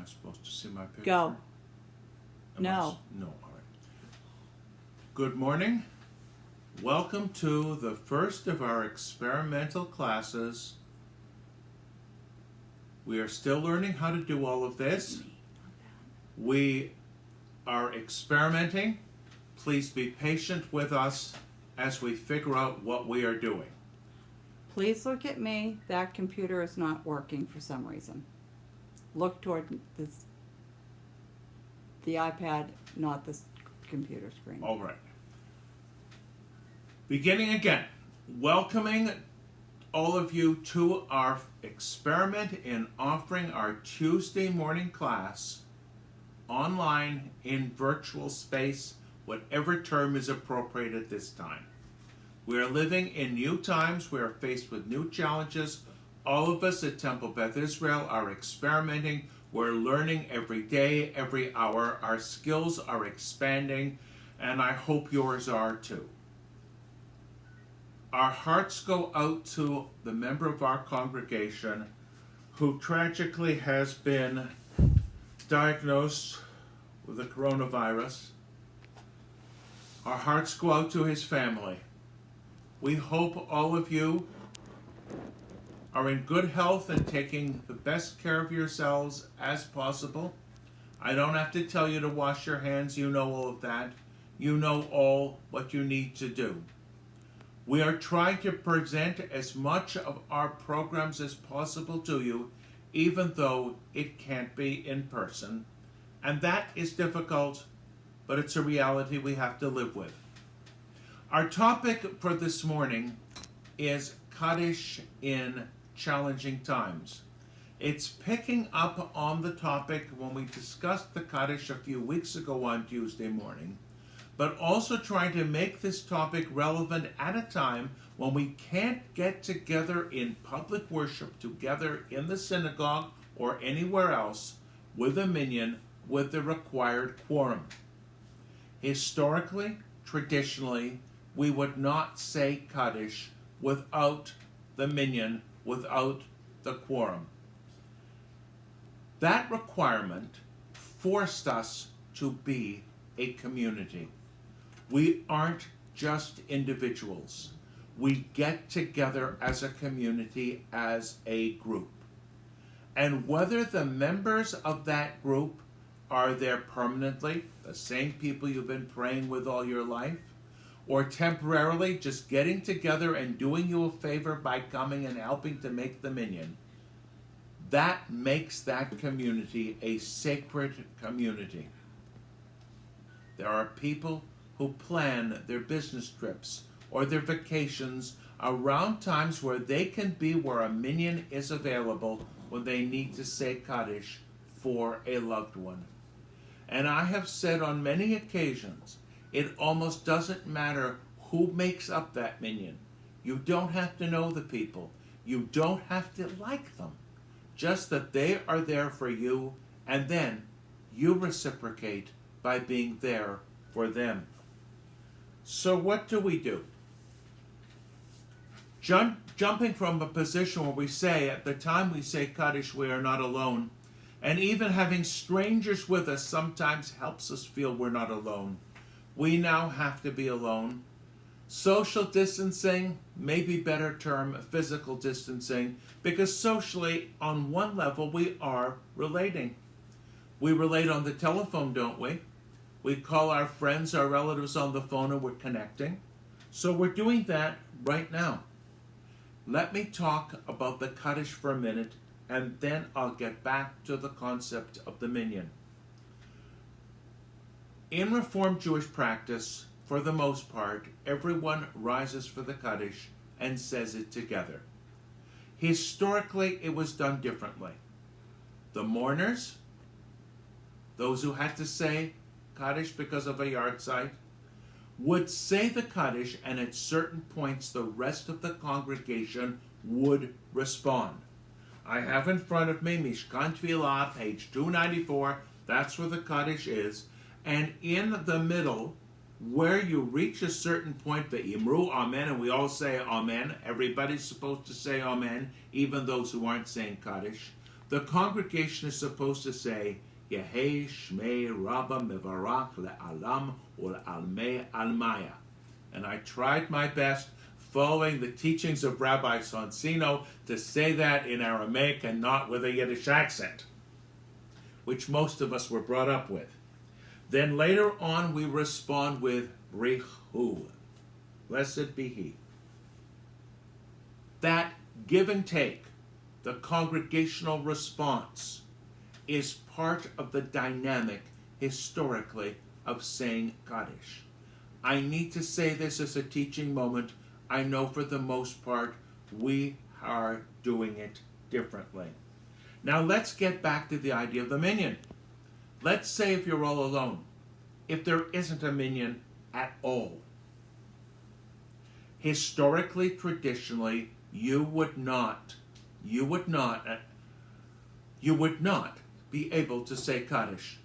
supposed to see my picture? Go. No. No, all right. Good morning. Welcome to the first of our experimental classes. We are still learning how to do all of this. We are experimenting. Please be patient with us as we figure out what we are doing. Please look at me. That computer is not working for some reason. Look toward the iPad, not the computer screen. All right. Beginning again. Welcoming all of you to our experiment in offering our Tuesday morning class online in virtual space, whatever term is appropriate at this time. We are living in new times. We are faced with new challenges. All of us at Temple Beth Israel are experimenting. We're learning every day, every hour. Our skills are expanding, and I hope yours are too. Our hearts go out to the member of our congregation who tragically has been diagnosed with the coronavirus. Our hearts go out to his family. We hope all of you are in good health and taking the best care of yourselves as possible. I don't have to tell you to wash your hands. You know all of that. You know all what you need to do. We are trying to present as much of our programs as possible to you, even though it can't be in person. And that is difficult, but it's a reality we have to live with. Our topic for this morning is Kaddish in challenging times. It's picking up on the topic when we discussed the Kaddish a few weeks ago on Tuesday morning, but also trying to make this topic relevant at a time when we can't get together in public worship together in the synagogue or anywhere else with a minyan with the required quorum. Historically, traditionally, we would not say Kaddish without the minyan, without the quorum. That requirement forced us to be a community. We aren't just individuals. We get together as a community, as a group. And whether the members of that group are there permanently, the same people you've been praying with all your life, or temporarily just getting together and doing you a favor by coming and helping to make the minyan, that makes that community a sacred community. There are people who plan their business trips or their vacations around times where they can be where a minyan is available when they need to say Kaddish for a loved one. And I have said on many occasions, it almost doesn't matter who makes up that minyan. You don't have to know the people. You don't have to like them. Just that they are there for you, and then you reciprocate by being there for them. So what do? Jumping from a position where we say, at the time we say Kaddish, we are not alone, and even having strangers with us sometimes helps us feel we're not alone. We now have to be alone. Social distancing, maybe better term, physical distancing, because socially, on one level, we are relating. We relate on the telephone, don't we? We call our friends, our relatives on the phone, and we're connecting. So we're doing that right now. Let me talk about the Kaddish for a minute, and then I'll get back to the concept of the minyan. In Reformed Jewish practice, for the most part, everyone rises for the Kaddish and says it together. Historically, it was done differently. The mourners, those who had to say Kaddish because of a yard site, would say the Kaddish, and at certain points the rest of the congregation would respond. I have in front of me Mishkan Tfilah, page 294. That's where the Kaddish is. And in the middle, where you reach a certain point, the Imru Amen, and we all say Amen. Everybody's supposed to say Amen, even those who aren't saying Kaddish. The congregation is supposed to say, Yehei Shmei Rabba Mevarach Le'alam Ul'almei Almaya. And I tried my best, following the teachings of Rabbi Sonsino, to say that in Aramaic and not with a Yiddish accent, which most of us were brought up with. Then later on we respond with Brichu, blessed be he. That give and take, the congregational response, is part of the dynamic, historically, of saying Kaddish. I need to say this as a teaching moment. I know for the most part we are doing it differently. Now let's get back to the idea of the minyan. Let's say if you're all alone, if there isn't a minyan at all. Historically, traditionally, you would not be able to say Kaddish.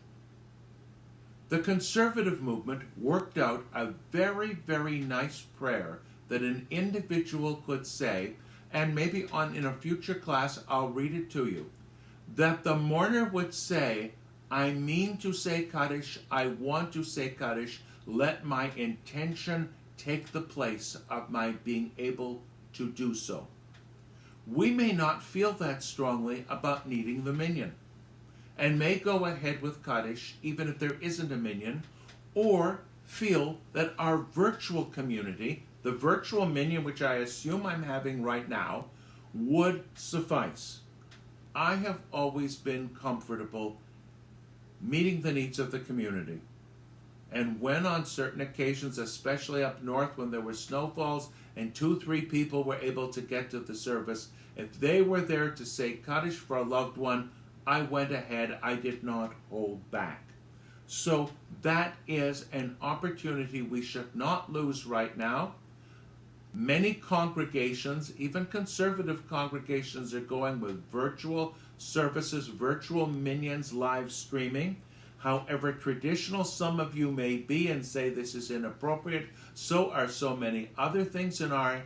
The conservative movement worked out a very, very nice prayer that an individual could say, and maybe in a future class I'll read it to you, that the mourner would say, I mean to say Kaddish, I want to say Kaddish, let my intention take the place of my being able to do so. We may not feel that strongly about needing the minyan, and may go ahead with Kaddish even if there isn't a minyan, or feel that our virtual community, the virtual minyan which I assume I'm having right now, would suffice. I have always been comfortable meeting the needs of the community. And when on certain occasions, especially up north when there were snowfalls and 2-3 people were able to get to the service, if they were there to say Kaddish for a loved one, I went ahead, I did not hold back. So that is an opportunity we should not lose right now. Many congregations, even conservative congregations, are going with virtual services, virtual minyans, live streaming. However traditional some of you may be and say this is inappropriate, so are so many other things in our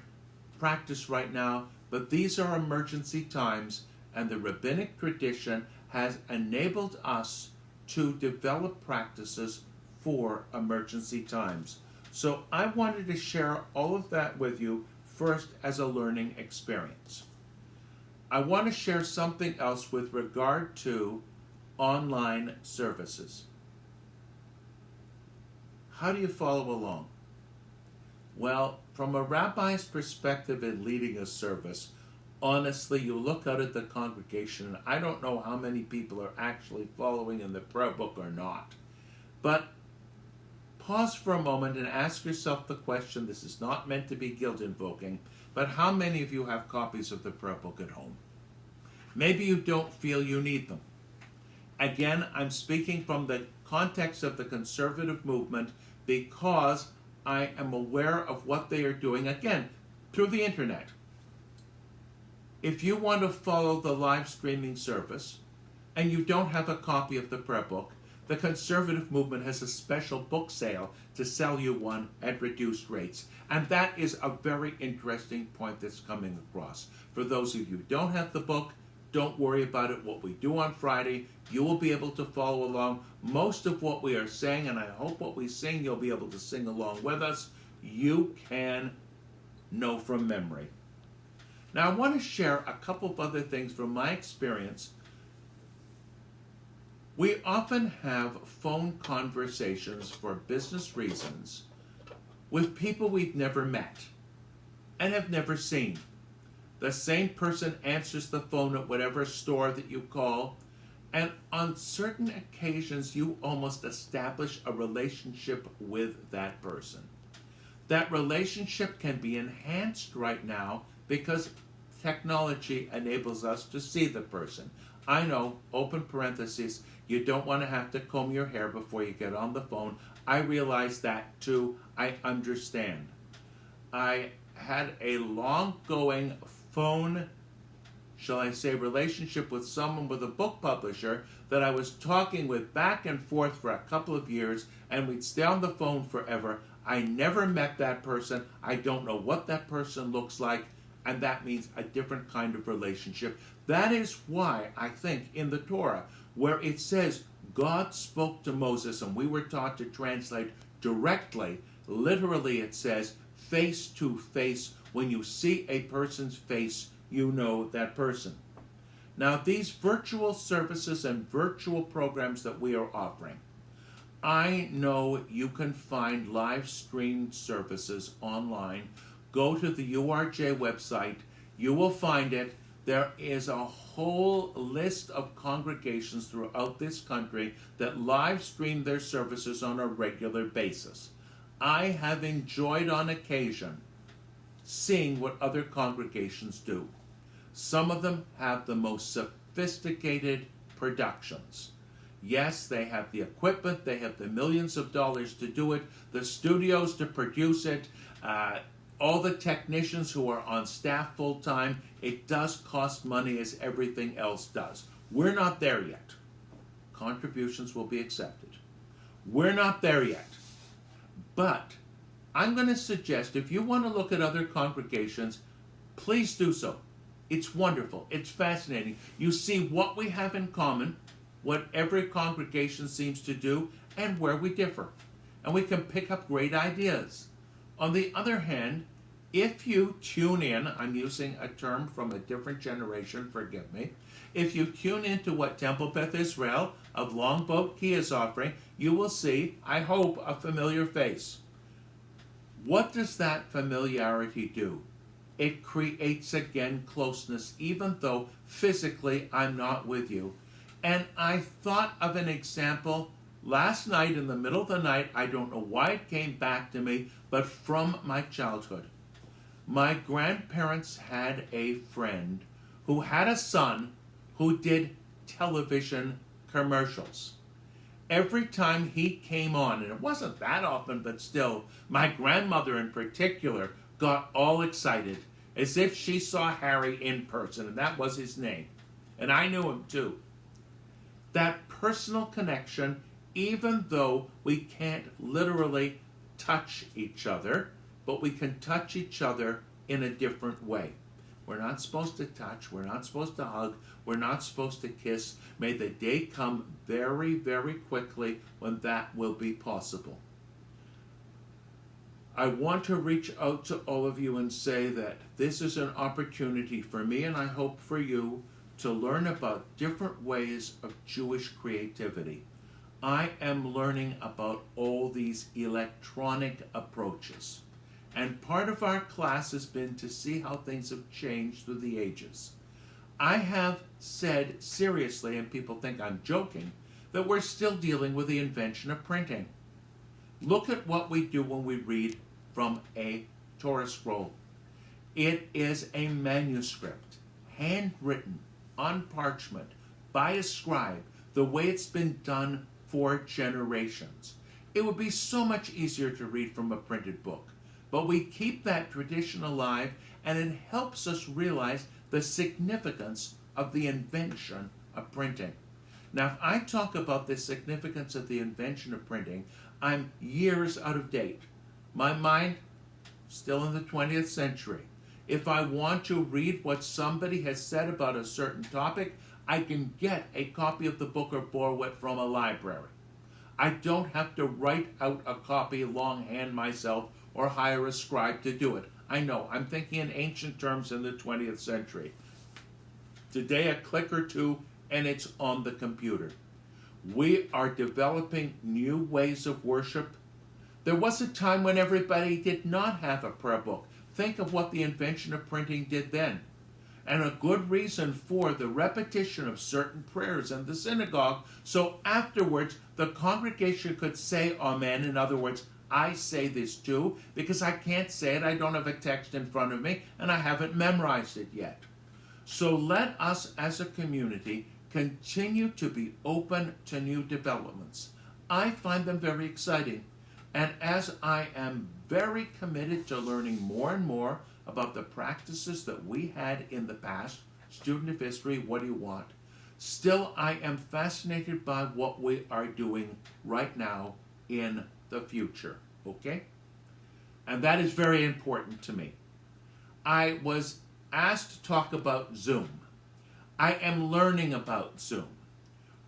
practice right now, but these are emergency times, and the rabbinic tradition has enabled us to develop practices for emergency times. So I wanted to share all of that with you first as a learning experience. I want to share something else with regard to online services. How do you follow along? Well, from a rabbi's perspective in leading a service, honestly, you look out at the congregation, and I don't know how many people are actually following in the prayer book or not. But pause for a moment and ask yourself the question, this is not meant to be guilt invoking, but how many of you have copies of the prayer book at home? Maybe you don't feel you need them. Again, I'm speaking from the context of the conservative movement because I am aware of what they are doing, again, through the internet. If you want to follow the live streaming service and you don't have a copy of the prayer book, the conservative movement has a special book sale to sell you one at reduced rates. And that is a very interesting point that's coming across. For those of you who don't have the book, don't worry about it. What we do on Friday, you will be able to follow along. Most of what we are saying, and I hope what we sing, you'll be able to sing along with us. You can know from memory. Now I want to share a couple of other things from my experience. We often have phone conversations for business reasons with people we've never met and have never seen. The same person answers the phone at whatever store that you call, and on certain occasions you almost establish a relationship with that person. That relationship can be enhanced right now because technology enables us to see the person. I know, open parentheses, you don't want to have to comb your hair before you get on the phone. I realize that too. I understand. I had a long-going phone, shall I say, relationship with someone with a book publisher that I was talking with back and forth for a couple of years, and we'd stay on the phone forever. I never met that person. I don't know what that person looks like, and that means a different kind of relationship. That is why I think in the Torah, where it says God spoke to Moses, and we were taught to translate directly, literally it says face to face. When you see a person's face, you know that person. Now, these virtual services and virtual programs that we are offering, I know you can find live streamed services online. Go to the URJ website. You will find it. There is a whole list of congregations throughout this country that live stream their services on a regular basis. I have enjoyed on occasion seeing what other congregations do. Some of them have the most sophisticated productions. Yes, they have the equipment, they have the millions of dollars to do it, the studios to produce it, all the technicians who are on staff full time. It does cost money, as everything else does. We're not there yet. Contributions will be accepted. We're not there yet. But I'm going to suggest, if you want to look at other congregations, please do so. It's wonderful. It's fascinating. You see what we have in common, what every congregation seems to do, and where we differ. And we can pick up great ideas. On the other hand, if you tune in, I'm using a term from a different generation, forgive me. If you tune into what Temple Beth Israel of Longboat Key is offering, you will see, I hope, a familiar face. What does that familiarity do? It creates, again, closeness, even though physically I'm not with you. And I thought of an example last night in the middle of the night. I don't know why it came back to me, but from my childhood. My grandparents had a friend who had a son who did television commercials. Every time he came on, and it wasn't that often, but still, my grandmother in particular got all excited, as if she saw Harry in person, and that was his name. And I knew him too. That personal connection, even though we can't literally touch each other, but we can touch each other in a different way. We're not supposed to touch, we're not supposed to hug, we're not supposed to kiss. May the day come very, very quickly when that will be possible. I want to reach out to all of you and say that this is an opportunity for me, and I hope for you, to learn about different ways of Jewish creativity. I am learning about all these electronic approaches. And part of our class has been to see how things have changed through the ages. I have said seriously, and people think I'm joking, that we're still dealing with the invention of printing. Look at what we do when we read from a Torah scroll. It is a manuscript, handwritten on parchment by a scribe, the way it's been done for generations. It would be so much easier to read from a printed book. But we keep that tradition alive, and it helps us realize the significance of the invention of printing. Now, if I talk about the significance of the invention of printing, I'm years out of date. My mind, still in the 20th century. If I want to read what somebody has said about a certain topic, I can get a copy of the Book of Borwit from a library. I don't have to write out a copy longhand myself or hire a scribe to do it. I know, I'm thinking in ancient terms in the 20th century. Today, a click or two, and it's on the computer. We are developing new ways of worship. There was a time when everybody did not have a prayer book. Think of what the invention of printing did then. And a good reason for the repetition of certain prayers in the synagogue, so afterwards the congregation could say amen. In other words, I say this too, because I can't say it, I don't have a text in front of me, and I haven't memorized it yet. So let us as a community continue to be open to new developments. I find them very exciting, and as I am very committed to learning more and more about the practices that we had in the past, student of history, what do you want? Still, I am fascinated by what we are doing right now in the future, okay? And that is very important to me. I was asked to talk about Zoom. I am learning about Zoom.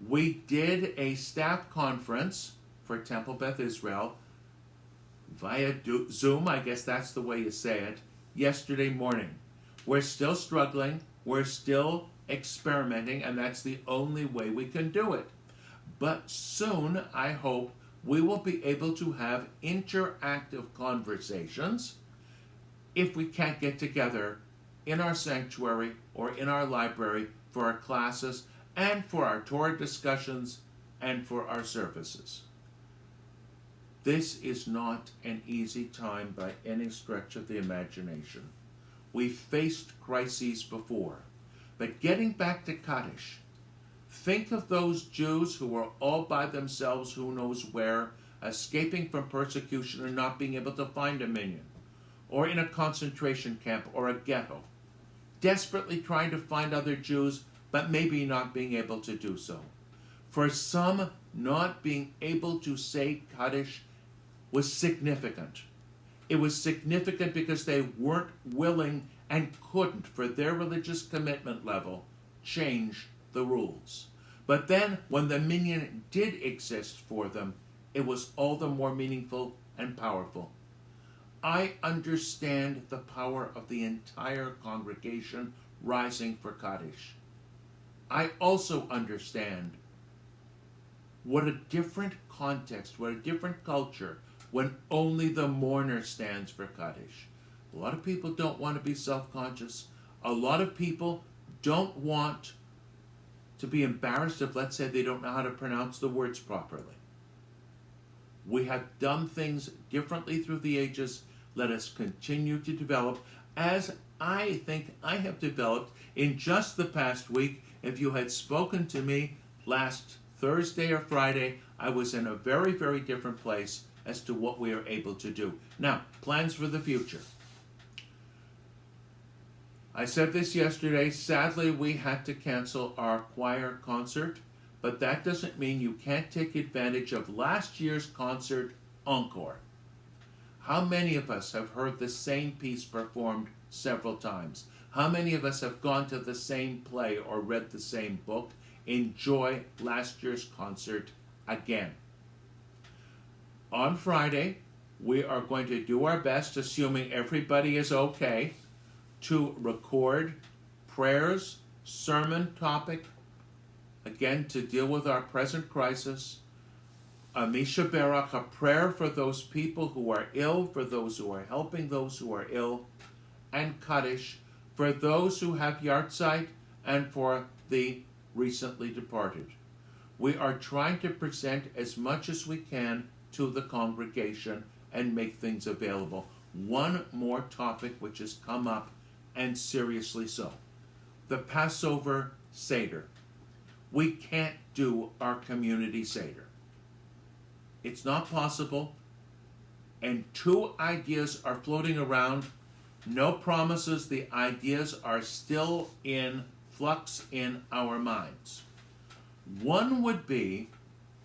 We did a staff conference for Temple Beth Israel via Zoom, I guess that's the way you say it, yesterday morning. We're still struggling, we're still experimenting, and that's the only way we can do it. But soon, I hope, we will be able to have interactive conversations if we can't get together in our sanctuary or in our library for our classes and for our Torah discussions and for our services. This is not an easy time by any stretch of the imagination. We've faced crises before. But getting back to Kaddish, think of those Jews who were all by themselves, who knows where, escaping from persecution and not being able to find a minyan, or in a concentration camp or a ghetto, desperately trying to find other Jews, but maybe not being able to do so. For some, not being able to say Kaddish was significant. It was significant because they weren't willing and couldn't, for their religious commitment level, change the rules. But then, when the minyan did exist for them, it was all the more meaningful and powerful. I understand the power of the entire congregation rising for Kaddish. I also understand what a different context, what a different culture, when only the mourner stands for Kaddish. A lot of people don't want to be self-conscious. A lot of people don't want to be embarrassed if, let's say, they don't know how to pronounce the words properly. We have done things differently through the ages. Let us continue to develop, as I think I have developed in just the past week. If you had spoken to me last Thursday or Friday, I was in a very, very different place as to what we are able to do. Now, plans for the future. I said this yesterday. Sadly, we had to cancel our choir concert, but that doesn't mean you can't take advantage of last year's concert encore. How many of us have heard the same piece performed several times? How many of us have gone to the same play or read the same book? Enjoy last year's concert again. On Friday, we are going to do our best, assuming everybody is okay, to record prayers, sermon topic, again to deal with our present crisis, a Misha Berach, a prayer for those people who are ill, for those who are helping those who are ill, and Kaddish for those who have Yartzeit and for the recently departed. We are trying to present as much as we can to the congregation and make things available. One more topic which has come up, and seriously so. The Passover Seder. We can't do our community Seder. It's not possible, and two ideas are floating around. No promises. The ideas are still in flux in our minds. One would be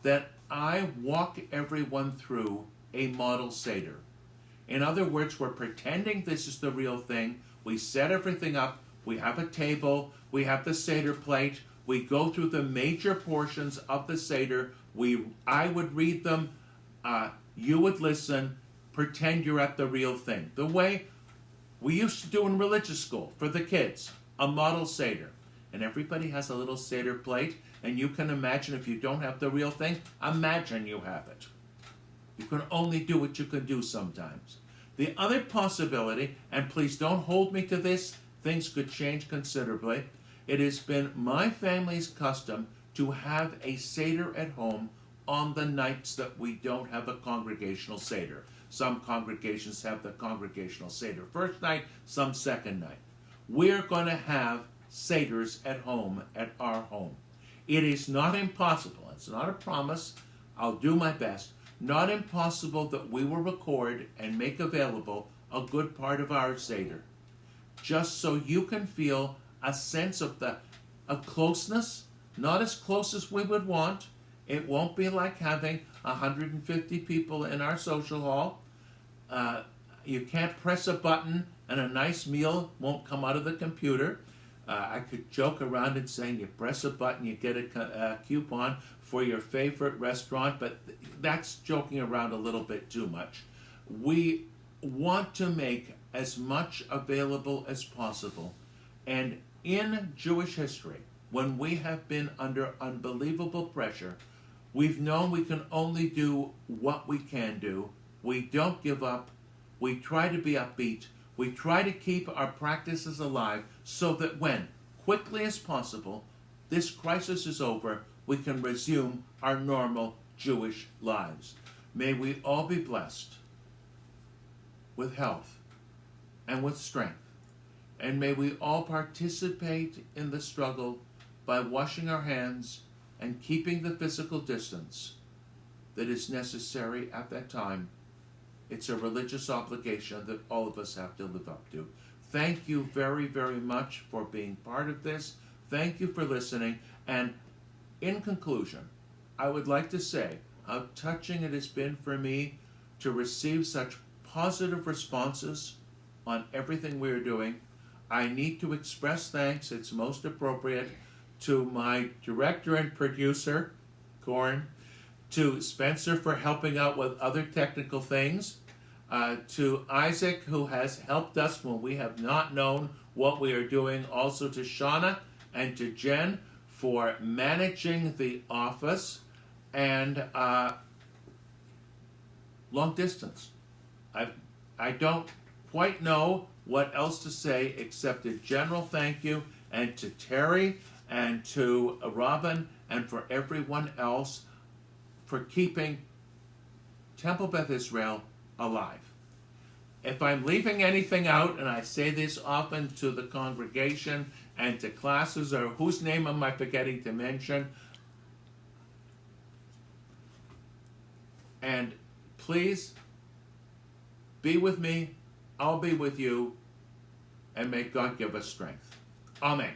that I walk everyone through a model Seder. In other words, we're pretending this is the real thing. We set everything up. We have a table. We have the Seder plate. We go through the major portions of the Seder. I would read them. You would listen. Pretend you're at the real thing. The way we used to do in religious school for the kids. A model Seder. And everybody has a little Seder plate. And you can imagine, if you don't have the real thing, imagine you have it. You can only do what you can do sometimes. The other possibility, and please don't hold me to this, things could change considerably. It has been my family's custom to have a Seder at home on the nights that we don't have a congregational Seder. Some congregations have the congregational Seder first night, some second night. We're going to have Seders at home, at our home. It is not impossible. It's not a promise. I'll do my best. Not impossible that we will record and make available a good part of our Seder, just so you can feel a sense of closeness, not as close as we would want. It won't be like having 150 people in our social hall. You can't press a button and a nice meal won't come out of the computer. I could joke around and saying you press a button, you get a coupon for your favorite restaurant, but that's joking around a little bit too much. We want to make as much available as possible. And in Jewish history, when we have been under unbelievable pressure, we've known we can only do what we can do. We don't give up. We try to be upbeat. We try to keep our practices alive so that when, quickly as possible, this crisis is over, we can resume our normal Jewish lives. May we all be blessed with health and with strength. And may we all participate in the struggle by washing our hands and keeping the physical distance that is necessary at that time. It's a religious obligation that all of us have to live up to. Thank you very, very much for being part of this. Thank you for listening. And in conclusion, I would like to say how touching it has been for me to receive such positive responses on everything we're doing. I need to express thanks, it's most appropriate, to my director and producer, Corin, to Spencer for helping out with other technical things, to Isaac, who has helped us when we have not known what we are doing, also to Shauna and to Jen for managing the office, and long distance. I don't quite know what else to say except a general thank you, and to Terry and to Robin and for everyone else for keeping Temple Beth Israel alive. If I'm leaving anything out, and I say this often to the congregation and to classes, or whose name am I forgetting to mention, and please be with me, I'll be with you, and may God give us strength. Amen.